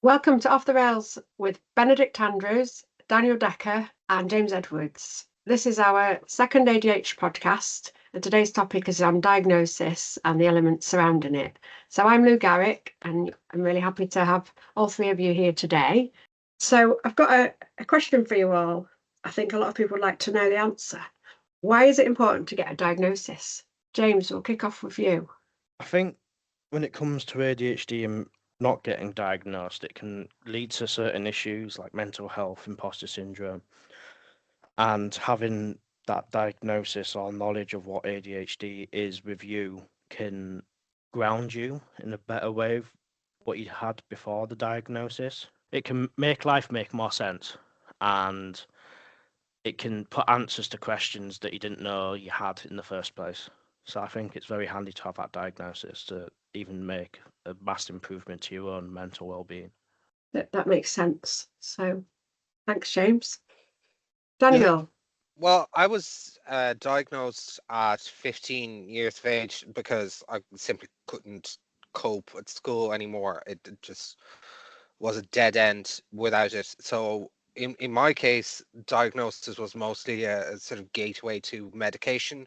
Welcome to Off the Rails with Benedict Andrews, Daniel Dekker, and James Edwards. This is our second ADHD podcast, and today's topic is on diagnosis and the elements surrounding it. So I'm Lou Garrick, and I'm really happy to have all three of you here today. So I've got a question for you all. I think a lot of people would like to know the answer. Why is it important to get a diagnosis? James, we'll kick off with you. I think when it comes to ADHD and not getting diagnosed, it can lead to certain issues like mental health, imposter syndrome, and having that diagnosis or knowledge of what ADHD is with you can ground you in a better way of what you had before the diagnosis. It can make life make more sense, and it can put answers to questions that you didn't know you had in the first place. So I think it's very handy to have that diagnosis to even make a vast improvement to your own mental well-being. That makes sense. So thanks, James. Daniel. Well, I was diagnosed at 15 years of age because I simply couldn't cope at school anymore. It just was a dead end without it. So in my case, diagnosis was mostly a sort of gateway to medication.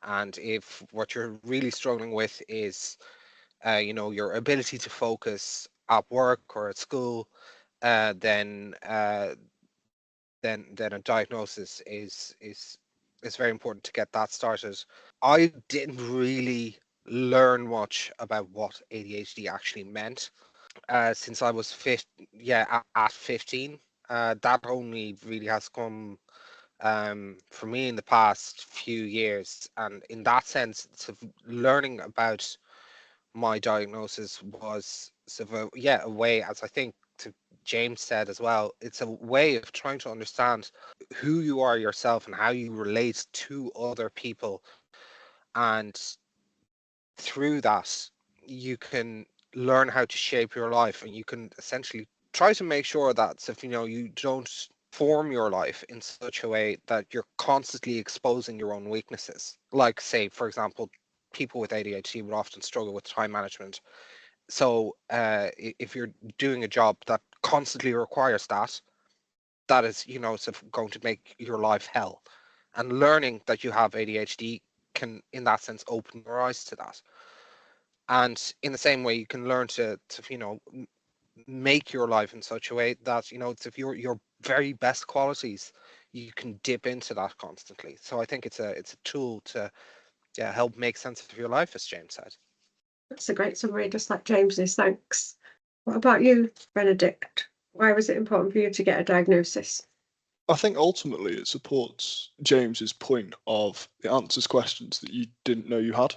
And if what you're really struggling with is, your ability to focus at work or at school, then a diagnosis is very important to get that started. I didn't really learn much about what ADHD actually meant since I was at 15. That only really has come for me in the past few years, and in that sense, sort of learning about my diagnosis was sort of a way, as I think James said as well, it's a way of trying to understand who you are yourself and how you relate to other people. And through that, you can learn how to shape your life, and you can essentially try to make sure that if you don't form your life in such a way that you're constantly exposing your own weaknesses. Like, say, for example, people with ADHD would often struggle with time management. So if you're doing a job that constantly requires that is, sort of going to make your life hell. And learning that you have ADHD can, in that sense, open your eyes to that. And in the same way, you can learn to make your life in such a way that, it's if your very best qualities, you can dip into that constantly. So I think it's a tool to help make sense of your life, as James said. That's a great summary, just like James's. Thanks. What about you, Benedict? Why was it important for you to get a diagnosis? I think ultimately it supports James's point of it answers questions that you didn't know you had.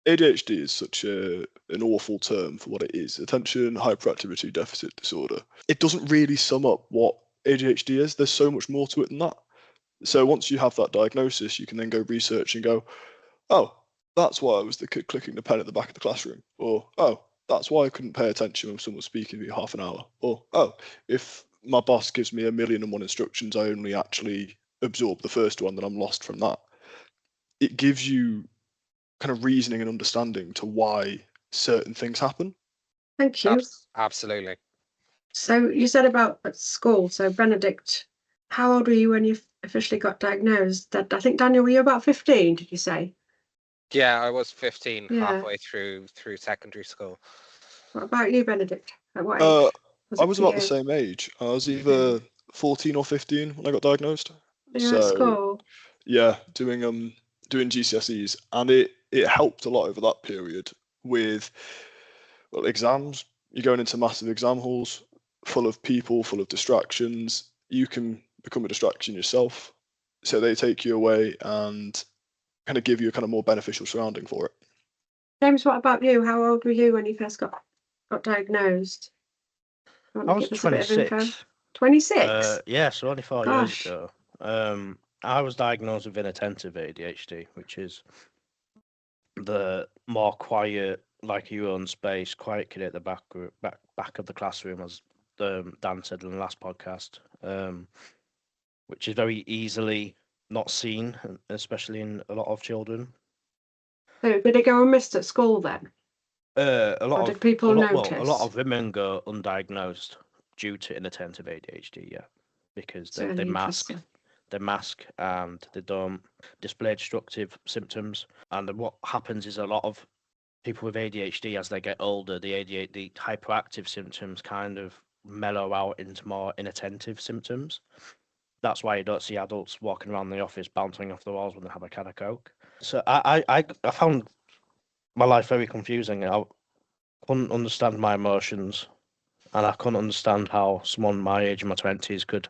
ADHD is such an awful term for what it is, attention hyperactivity deficit disorder. It doesn't really sum up what ADHD is. There's so much more to it than that. So once you have that diagnosis, you can then go research and go, oh, that's why I was the kid clicking the pen at the back of the classroom. Or, oh, that's why I couldn't pay attention when someone was speaking to me half an hour. Or, oh, if my boss gives me 1,000,001 instructions, I only actually absorb the first one, then I'm lost from that. It gives you kind of reasoning and understanding to why certain things happen. Thank you. Absolutely. So you said about at school. So Benedict, how old were you when you officially got diagnosed? I think, Daniel, were you about 15, did you say? Yeah, I was 15 halfway through secondary school. What about you, Benedict? At what age? I was about the same age. I was either 14 or 15 when I got diagnosed. You're at school? Yeah, doing GCSEs, and it helped a lot over that period with exams. You're going into massive exam halls full of people, full of distractions. You can become a distraction yourself. So they take you away and kind of give you a kind of more beneficial surrounding for it. James, what about you? How old were you when you first got diagnosed? I was 26. 26? Yeah, so only 4 years ago. I was diagnosed with inattentive ADHD, which is the more quiet, like your own space, quiet kid at the back of the classroom, as Dan said in the last podcast, which is very easily not seen, especially in a lot of children. So did it go unmissed at school then? A Or lot did of people a lot notice? of women go undiagnosed due to inattentive ADHD, yeah, because It's they really mask, interesting. and they don't display destructive symptoms. And then what happens is a lot of people with ADHD, as they get older, the hyperactive symptoms kind of mellow out into more inattentive symptoms. That's why you don't see adults walking around the office bouncing off the walls when they have a can of Coke. So I found my life very confusing. I couldn't understand my emotions, and I couldn't understand how someone my age in my 20s could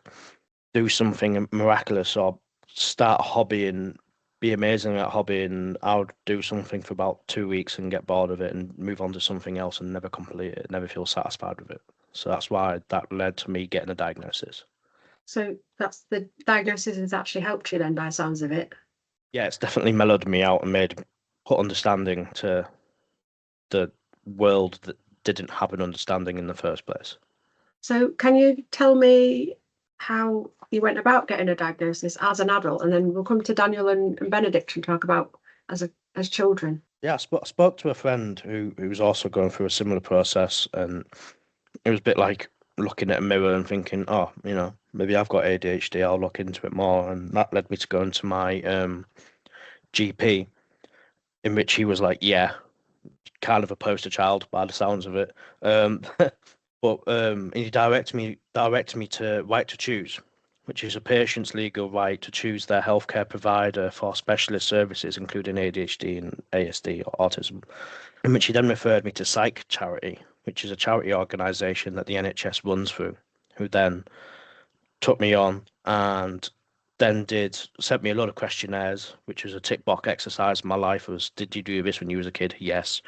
do something miraculous or start a hobby and be amazing at a hobby, and I would do something for about 2 weeks and get bored of it and move on to something else and never complete it, never feel satisfied with it. So that's why that led to me getting a diagnosis. So that's the diagnosis has actually helped you then, by the sounds of it. Yeah, it's definitely mellowed me out and put understanding to the world that didn't have an understanding in the first place. So can you tell me how you went about getting a diagnosis as an adult, and then we'll come to Daniel and Benedict and talk about as children. Yeah, I spoke to a friend who was also going through a similar process, and it was a bit like looking at a mirror and thinking, oh, maybe I've got ADHD, I'll look into it more. And that led me to go into my GP, in which he was like, yeah, kind of a poster child by the sounds of it. But he directed me to Right to Choose, which is a patient's legal right to choose their healthcare provider for specialist services, including ADHD and ASD or autism. In which he then referred me to Psych Charity, which is a charity organisation that the NHS runs through, who then took me on and then sent me a lot of questionnaires, which was a tick box exercise. My life was, did you do this when you was a kid? Yes.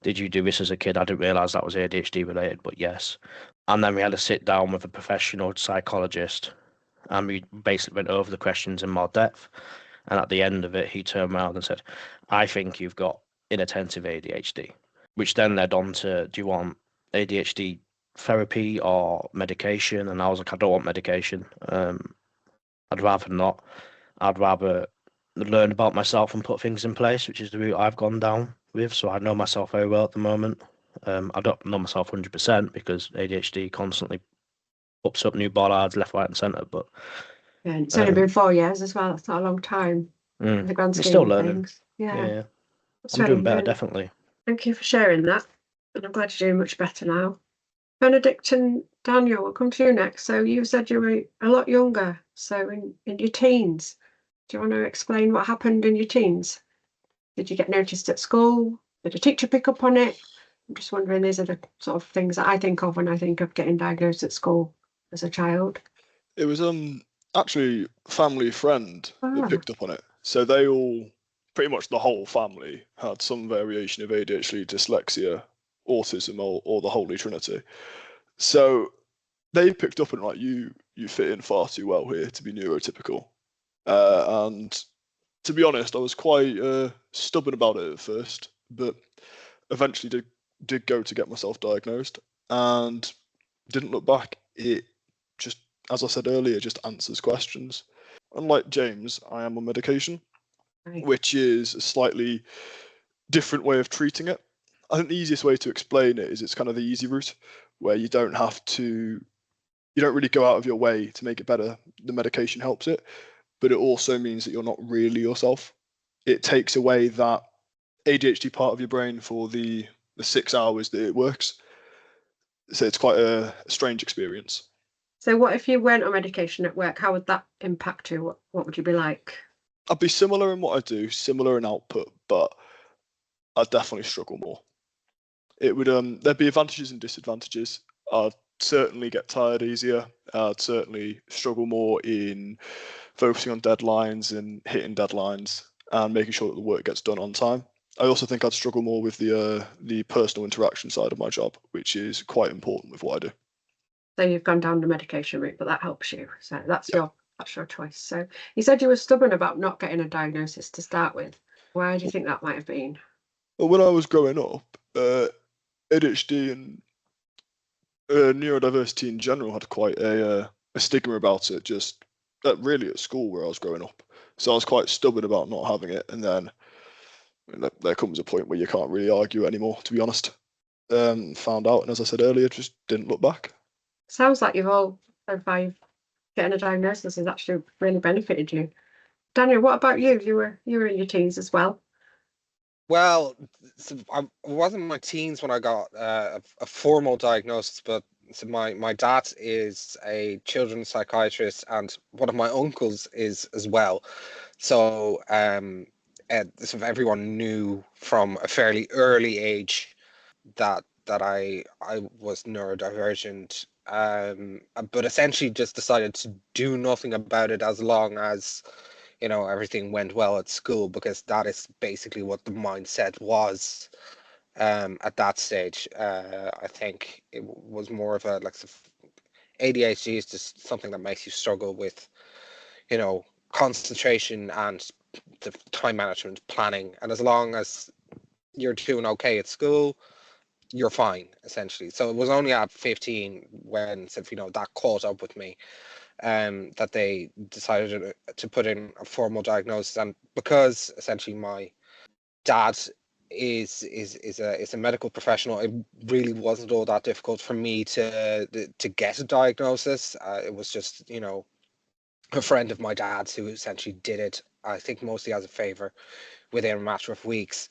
Did you do this as a kid? I didn't realise that was ADHD related, but yes. And then we had a sit down with a professional psychologist, and we basically went over the questions in more depth. And at the end of it, he turned around and said, I think you've got inattentive ADHD, which then led on to, do you want ADHD therapy or medication? And I was like, I don't want medication. I'd rather not. I'd rather learn about myself and put things in place, which is the route I've gone down with. So I know myself very well at the moment. I don't know myself 100% because ADHD constantly pops up new bollards left, right, and centre. But Yeah, and it's only been 4 years as well. That's not a long time in the grand I'm scheme still of learning. things. Yeah. I'm doing better, definitely. Thank you for sharing that. And I'm glad you're doing much better now. Benedict and Daniel, we'll come to you next. So you said you were a lot younger, so in your teens. Do you want to explain what happened in your teens? Did you get noticed at school? Did a teacher pick up on it? I'm just wondering, these are the sort of things that I think of when I think of getting diagnosed at school as a child. It was actually a family friend that picked up on it. So they all, pretty much the whole family, had some variation of ADHD, dyslexia, autism, or the Holy Trinity. So they picked up on, like, you fit in far too well here to be neurotypical. And to be honest, I was quite stubborn about it at first, but eventually did go to get myself diagnosed and didn't look back. It just, as I said earlier, just answers questions. Unlike James, I am on medication, which is a slightly different way of treating it. I think the easiest way to explain it is it's kind of the easy route, where you don't really go out of your way to make it better. The medication helps it, but it also means that you're not really yourself. It takes away that ADHD part of your brain for the 6 hours that it works. So it's quite a strange experience. So what if you weren't on medication at work? How would that impact you? What would you be like? I'd be similar in what I do, similar in output, but I'd definitely struggle more. It would there'd be advantages and disadvantages. I'd certainly get tired easier. I'd certainly struggle more in focusing on deadlines and hitting deadlines and making sure that the work gets done on time. I also think I'd struggle more with the personal interaction side of my job, which is quite important with what I do. So you've gone down the medication route, but that helps you. So that's your choice. So you said you were stubborn about not getting a diagnosis to start with. Why do you think that might have been? Well, when I was growing up, ADHD and neurodiversity in general had quite a stigma about it, just really at school where I was growing up. So I was quite stubborn about not having it. And then And there comes a point where you can't really argue anymore, to be honest. Found out, and as I said earlier, just didn't look back. Sounds like you've all, by getting a diagnosis, has actually really benefited you. Daniel, what about you? You were in your teens as well. Well, so I wasn't in my teens when I got a formal diagnosis, but so my dad is a children's psychiatrist, and one of my uncles is as well. So sort of everyone knew from a fairly early age that I was neurodivergent, but essentially just decided to do nothing about it as long as everything went well at school, because that is basically what the mindset was at that stage. I think it was more of a ADHD is just something that makes you struggle with concentration and the time management planning, and as long as you're doing okay at school, you're fine, essentially. So it was only at 15 when that caught up with me, that they decided to put in a formal diagnosis. And because essentially my dad is a medical professional, it really wasn't all that difficult for me to get a diagnosis. It was just a friend of my dad's who essentially did it, I think mostly as a favor, within a matter of weeks.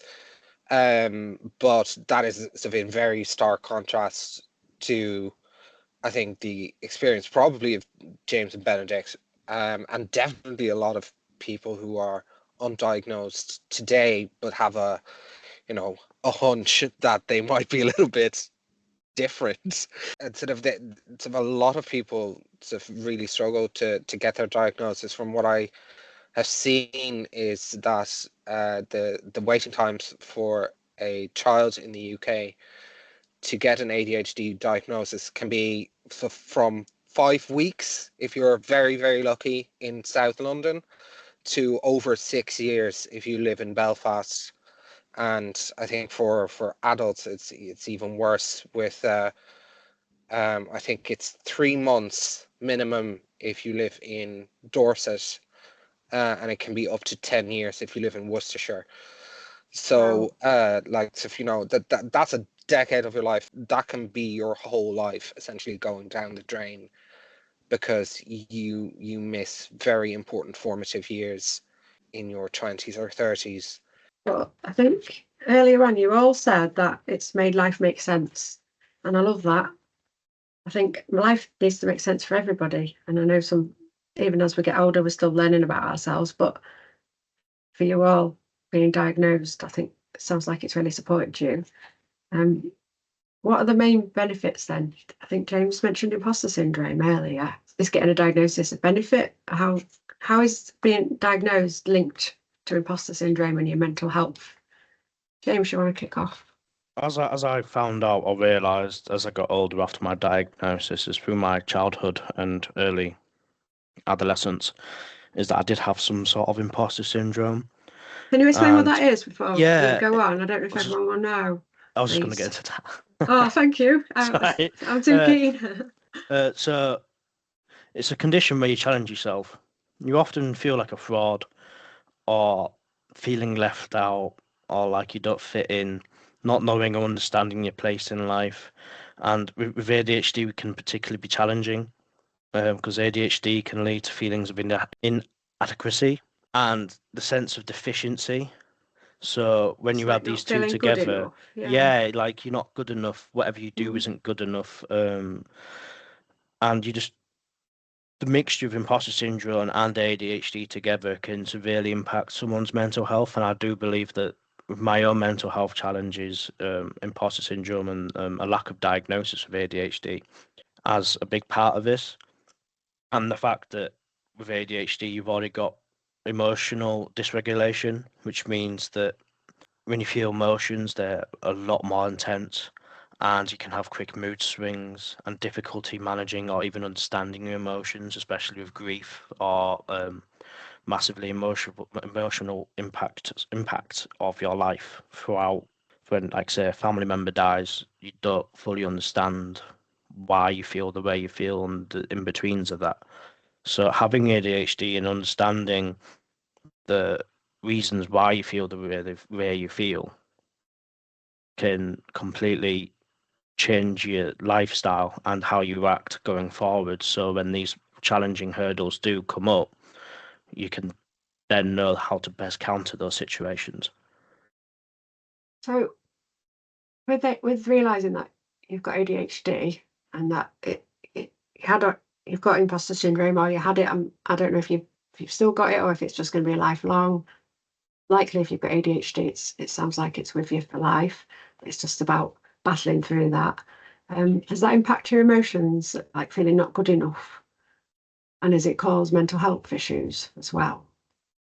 But that is sort of in very stark contrast to, I think, the experience probably of James and Benedict, and definitely a lot of people who are undiagnosed today but have a hunch that they might be a little bit different. And sort of a lot of people sort of really struggle to get their diagnosis. From what I have seen is that the waiting times for a child in the UK to get an ADHD diagnosis can be from 5 weeks if you're very, very lucky in South London, to over 6 years if you live in Belfast. And I think for adults it's even worse, with I think it's 3 months minimum if you live in Dorset, and it can be up to 10 years if you live in Worcestershire. So that's a decade of your life. That can be your whole life essentially going down the drain, because you miss very important formative years in your 20s or 30s. But I think earlier on you all said that it's made life make sense. And I love that. I think life needs to make sense for everybody. And I know even as we get older, we're still learning about ourselves. But for you all being diagnosed, I think it sounds like it's really supported you. What are the main benefits then? I think James mentioned imposter syndrome earlier. Is getting a diagnosis a benefit? How is being diagnosed linked to imposter syndrome and your mental health? James, you want to kick off? As I found out or realised as I got older after my diagnosis, is through my childhood and early adolescence, is that I did have some sort of imposter syndrome. Can you explain what that is before we Yeah, go on? I don't know if everyone will know. I was just going to Please. get into that. Oh, thank you. Sorry. I'm too keen. So it's a condition where you challenge yourself. You often feel like a fraud, or feeling left out, or like you don't fit in, not knowing or understanding your place in life. And with ADHD, it can particularly be challenging, because ADHD can lead to feelings of inadequacy and the sense of deficiency. So when you It's add like these not two feeling good together, enough. yeah, like you're not good enough. Whatever you do isn't good enough. And the mixture of imposter syndrome and ADHD together can severely impact someone's mental health. And I do believe that with my own mental health challenges, imposter syndrome and a lack of diagnosis of ADHD as a big part of this. And the fact that with ADHD, you've already got emotional dysregulation, which means that when you feel emotions, they're a lot more intense, and you can have quick mood swings and difficulty managing or even understanding your emotions, especially with grief or massively emotional impact of your life throughout. When, like, say, a family member dies, you don't fully understand why you feel the way you feel and the in-betweens of that. So having ADHD and understanding the reasons why you feel the way you feel can completely change your lifestyle and how you act going forward. So when these challenging hurdles do come up, you can then know how to best counter those situations. So with realizing that you've got ADHD and that you've got imposter syndrome, or you had it, I don't know if you've still got it or if it's just going to be lifelong. Likely, if you've got ADHD, it sounds like it's with you for life. It's just about battling through that. Does that impact your emotions, like feeling not good enough? And does it cause mental health issues as well?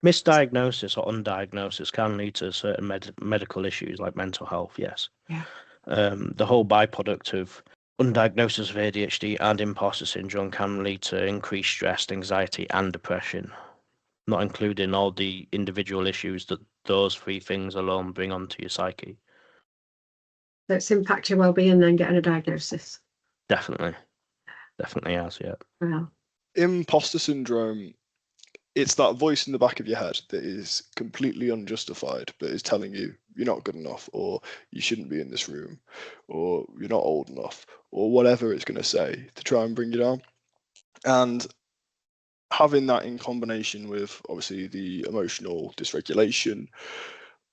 Misdiagnosis or undiagnosis can lead to certain medical issues like mental health, yes. Yeah. The whole byproduct of undiagnosis of ADHD and imposter syndrome can lead to increased stress, anxiety, and depression, not including all the individual issues that those three things alone bring onto your psyche. So it's impact your well-being then getting a diagnosis? Definitely has, yeah. Well, Imposter syndrome, it's that voice in the back of your head that is completely unjustified, but is telling you you're not good enough, or you shouldn't be in this room, or you're not old enough, or whatever it's going to say to try and bring you down. And having that in combination with obviously the emotional dysregulation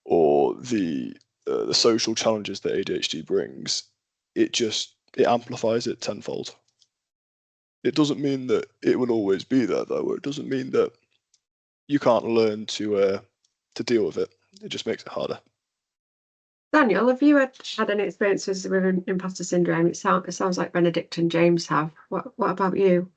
or the social challenges that ADHD brings, it amplifies it tenfold. It doesn't mean that it will always be there, though. It doesn't mean that you can't learn to deal with it. It just makes it harder. Daniel, have you had any experiences with imposter syndrome? It sounds like Benedict and James have. What about you?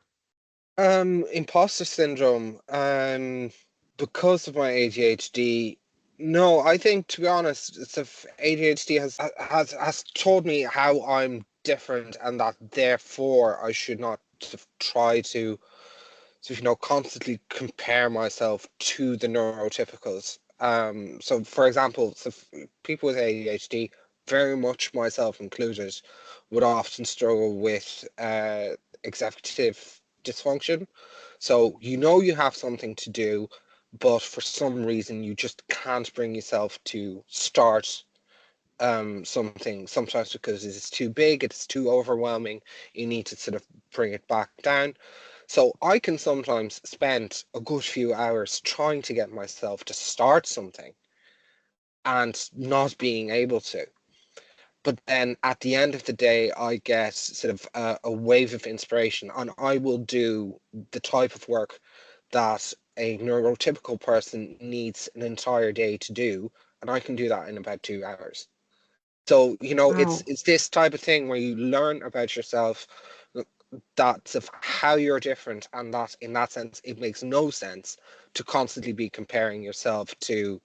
Imposter syndrome, because of my ADHD. No, I think, to be honest, ADHD has told me how I'm different, and that therefore I should not try to constantly compare myself to the neurotypicals. So for example, people with ADHD, very much myself included, would often struggle with executive dysfunction. So you have something to do, but for some reason you just can't bring yourself to start something, sometimes because it's too big, it's too overwhelming, you need to sort of bring it back down. So I can sometimes spend a good few hours trying to get myself to start something and not being able to. But then at the end of the day, I get sort of a wave of inspiration, and I will do the type of work that a neurotypical person needs an entire day to do, and I can do that in about 2 hours. So, Wow. it's this type of thing where you learn about yourself, that's of how you're different, and that in that sense, it makes no sense to constantly be comparing yourself to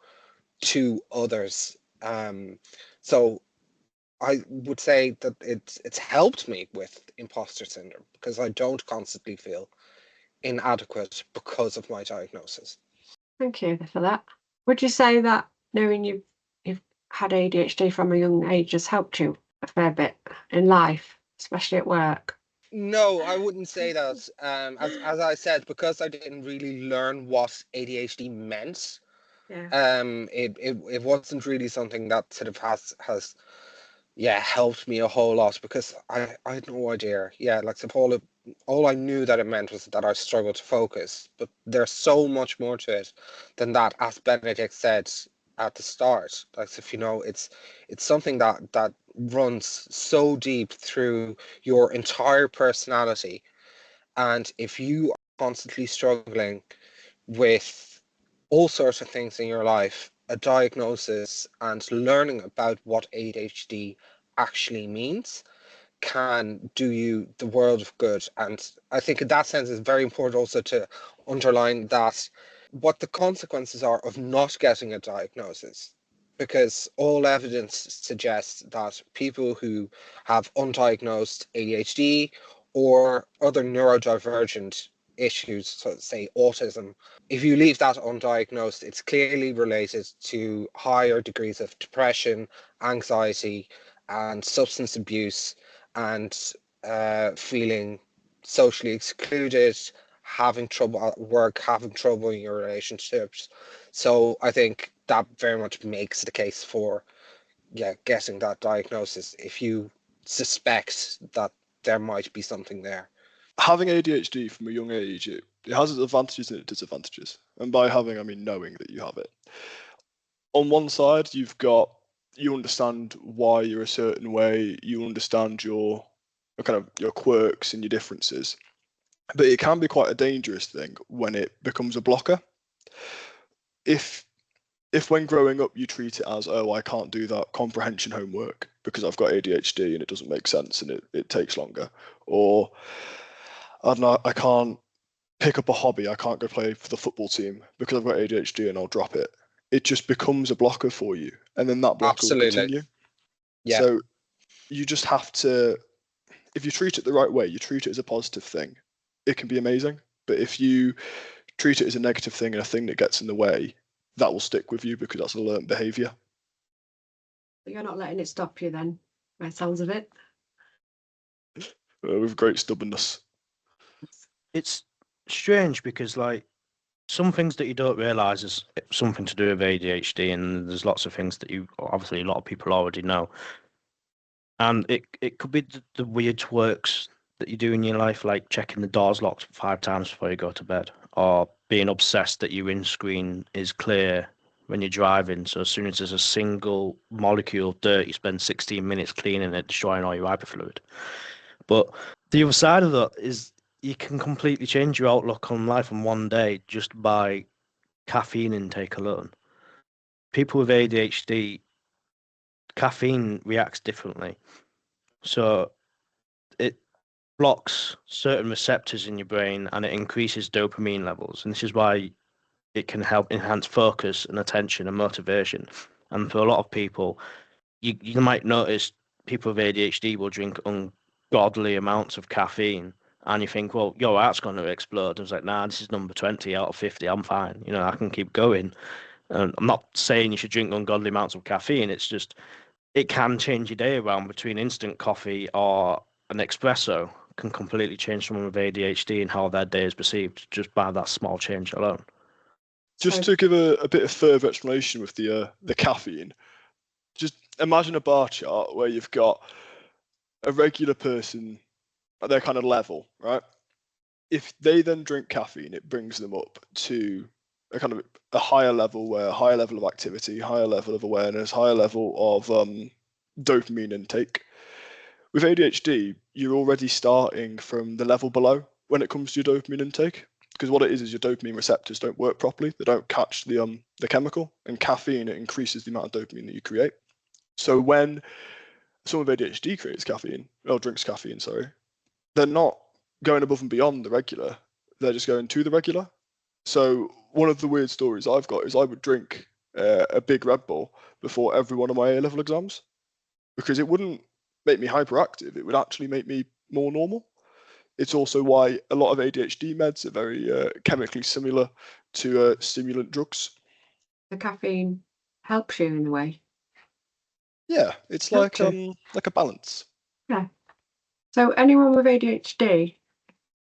others. So I would say that it's helped me with imposter syndrome because I don't constantly feel inadequate because of my diagnosis. Thank you for that. Would you say that knowing you've had ADHD from a young age has helped you a fair bit in life, especially at work? No, I wouldn't say that. As I said, because I didn't really learn what ADHD meant, Yeah. it wasn't really something that sort of has helped me a whole lot, because I had no idea. Yeah, like, so all I knew that it meant was that I struggled to focus, but there's so much more to it than that, as Benedict said at the start. Like, so it's something that runs so deep through your entire personality, and if you are constantly struggling with all sorts of things in your life, a diagnosis and learning about what ADHD actually means can do you the world of good. And I think in that sense, it's very important also to underline that what the consequences are of not getting a diagnosis, because all evidence suggests that people who have undiagnosed ADHD or other neurodivergent issues, so say autism, if you leave that undiagnosed, it's clearly related to higher degrees of depression, anxiety, and substance abuse, and feeling socially excluded, having trouble at work, having trouble in your relationships. So I think that very much makes the case for getting that diagnosis if you suspect that there might be something there. Having ADHD from a young age, it has its advantages and its disadvantages. And by having, I mean knowing that you have it. On one side, you understand why you're a certain way, you understand your quirks and your differences. But it can be quite a dangerous thing when it becomes a blocker. If when growing up you treat it as, oh, I can't do that comprehension homework because I've got ADHD and it doesn't make sense and it takes longer, or I don't know, I can't pick up a hobby, I can't go play for the football team because I've got ADHD and I'll drop it. It just becomes a blocker for you, and then that blocker will continue. Yeah. So you just have to, if you treat it the right way, you treat it as a positive thing, it can be amazing. But if you treat it as a negative thing and a thing that gets in the way, that will stick with you because that's a learned behaviour. But you're not letting it stop you then, by the sounds of it. With great stubbornness. It's strange because, like, some things that you don't realise is something to do with ADHD, and there's lots of things that obviously a lot of people already know. And it could be the weird quirks that you do in your life, like checking the doors locked 5 times before you go to bed, or being obsessed that your windscreen is clear when you're driving. So as soon as there's a single molecule of dirt, you spend 16 minutes cleaning it, destroying all your hyperfluid. But the other side of that is you can completely change your outlook on life in one day just by caffeine intake alone. People with ADHD, caffeine reacts differently. So it blocks certain receptors in your brain and it increases dopamine levels. And this is why it can help enhance focus and attention and motivation. And for a lot of people, you might notice people with ADHD will drink ungodly amounts of caffeine. And you think, well, your heart's going to explode. I was like, nah, this is number 20 out of 50. I'm fine. You know, I can keep going. And I'm not saying you should drink ungodly amounts of caffeine. It's just, it can change your day around. Between instant coffee or an espresso can completely change someone with ADHD and how their day is perceived just by that small change alone. Just to give a bit of further explanation with the caffeine, just imagine a bar chart where you've got a regular person at their kind of level, right? If they then drink caffeine, it brings them up to a kind of a higher level, where a higher level of activity, higher level of awareness, higher level of dopamine intake. With ADHD, you're already starting from the level below when it comes to your dopamine intake, because what it is your dopamine receptors don't work properly. They don't catch the chemical, and caffeine, it increases the amount of dopamine that you create. So when someone with ADHD drinks caffeine, they're not going above and beyond the regular. They're just going to the regular. So one of the weird stories I've got is I would drink a big Red Bull before every one of my A-level exams, because it wouldn't make me hyperactive. It would actually make me more normal. It's also why a lot of ADHD meds are very chemically similar to stimulant drugs. The caffeine helps you in a way. Yeah, it's like a balance. Yeah. So anyone with ADHD,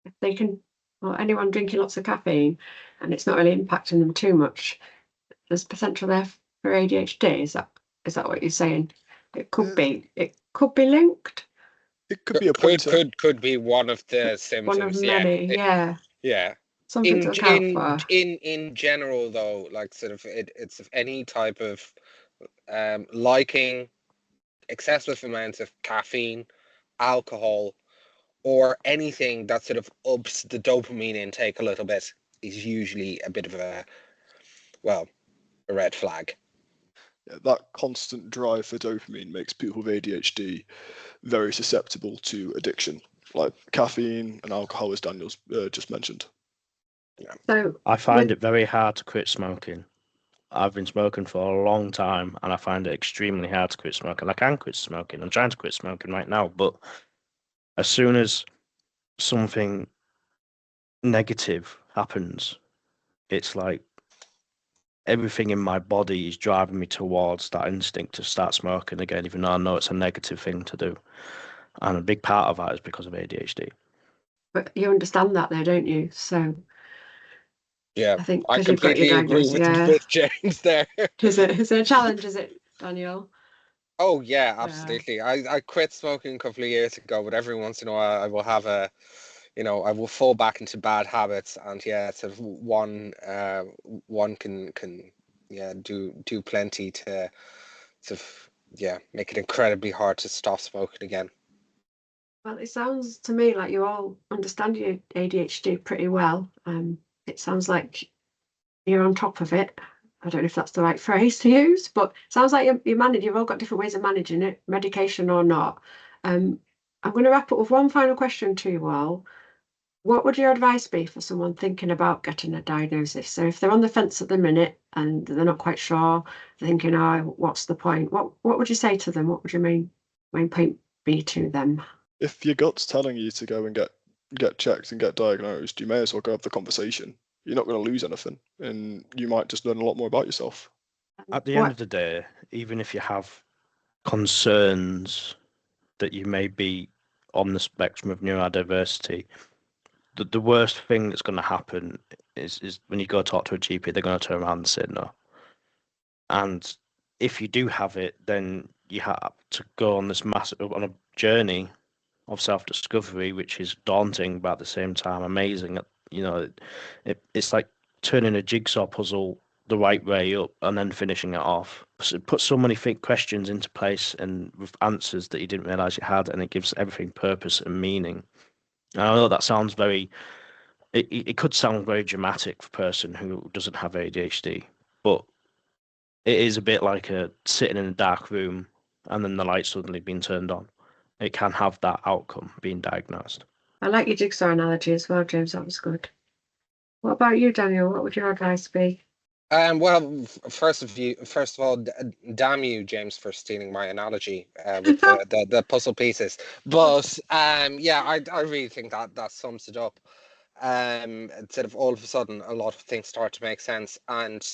if they can, or anyone drinking lots of caffeine and it's not really impacting them too much, there's potential there for ADHD. Is that what you're saying? It could be linked. It could be a pointer. Could be one of the symptoms. One of many, yeah. Yeah. Something to look out for. In general, though, like sort of it's any type of liking excessive amounts of caffeine, alcohol, or anything that sort of ups the dopamine intake a little bit is usually a bit of a red flag. Yeah, that constant drive for dopamine makes people with ADHD very susceptible to addiction, like caffeine and alcohol, as Daniel's just mentioned. Yeah. So I find it very hard to quit smoking. I've been smoking for a long time, and I find it extremely hard to quit smoking. I can quit smoking. I'm trying to quit smoking right now, but as soon as something negative happens, it's like everything in my body is driving me towards that instinct to start smoking again, even though I know it's a negative thing to do. And a big part of that is because of ADHD. But you understand that though, don't you? So Yeah, I think I because you've got your completely agree diagnosis. Yeah. with James there. Is it a challenge? Is it, Daniel? Oh yeah, Yeah. absolutely. I quit smoking a couple of years ago, but every once in a while I will have I will fall back into bad habits, and yeah, sort of one can do plenty to sort of make it incredibly hard to stop smoking again. Well, it sounds to me like you all understand your ADHD pretty well. It sounds like you're on top of it. I don't know if that's the right phrase to use, but it sounds like you've all got different ways of managing it, medication or not. I'm going to wrap up with one final question to you all. What would your advice be for someone thinking about getting a diagnosis? So if they're on the fence at the minute and they're not quite sure, they're thinking, oh, what's the point? What would you say to them? What would your main point be to them? If your gut's telling you to go and get checked and get diagnosed, you may as well go have the conversation. You're not going to lose anything, and you might just learn a lot more about yourself. At the end of the day, even if you have concerns that you may be on the spectrum of neurodiversity, the worst thing that's going to happen is when you go talk to a GP, they're going to turn around and say no. And if you do have it, then you have to go on this on a journey of self-discovery, which is daunting, but at the same time amazing. It's like turning a jigsaw puzzle the right way up and then finishing it off. So it puts so many questions into place and with answers that you didn't realize you had, and it gives everything purpose and meaning. And I know that sounds it could sound very dramatic for a person who doesn't have ADHD, but it is a bit like sitting in a dark room and then the light suddenly being turned on. It can have that outcome, being diagnosed. I like your jigsaw analogy as well, James. That was good. What about you, Daniel? What would your advice be? Well, first of all, damn you, James, for stealing my analogy with the puzzle pieces. But I really think that sums it up. Instead of all of a sudden, a lot of things start to make sense. And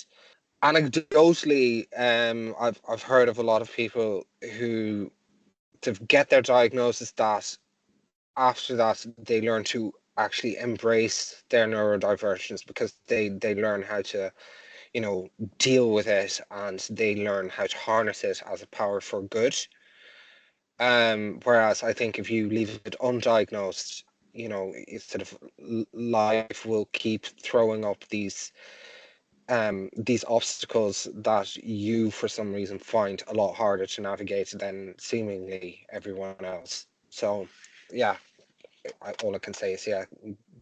anecdotally, I've heard of a lot of people who to get their diagnosis that after that they learn to actually embrace their neurodivergence because they learn how to deal with it, and they learn how to harness it as a power for good. Whereas I think if you leave it undiagnosed, it's sort of life will keep throwing up these obstacles that you for some reason find a lot harder to navigate than seemingly everyone else. So yeah, all I can say is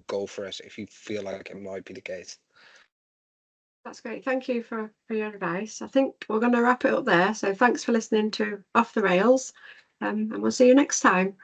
go for it if you feel like it might be the case. That's great. Thank you for your advice. I think we're going to wrap it up there. So thanks for listening to Off the Rails, and we'll see you next time.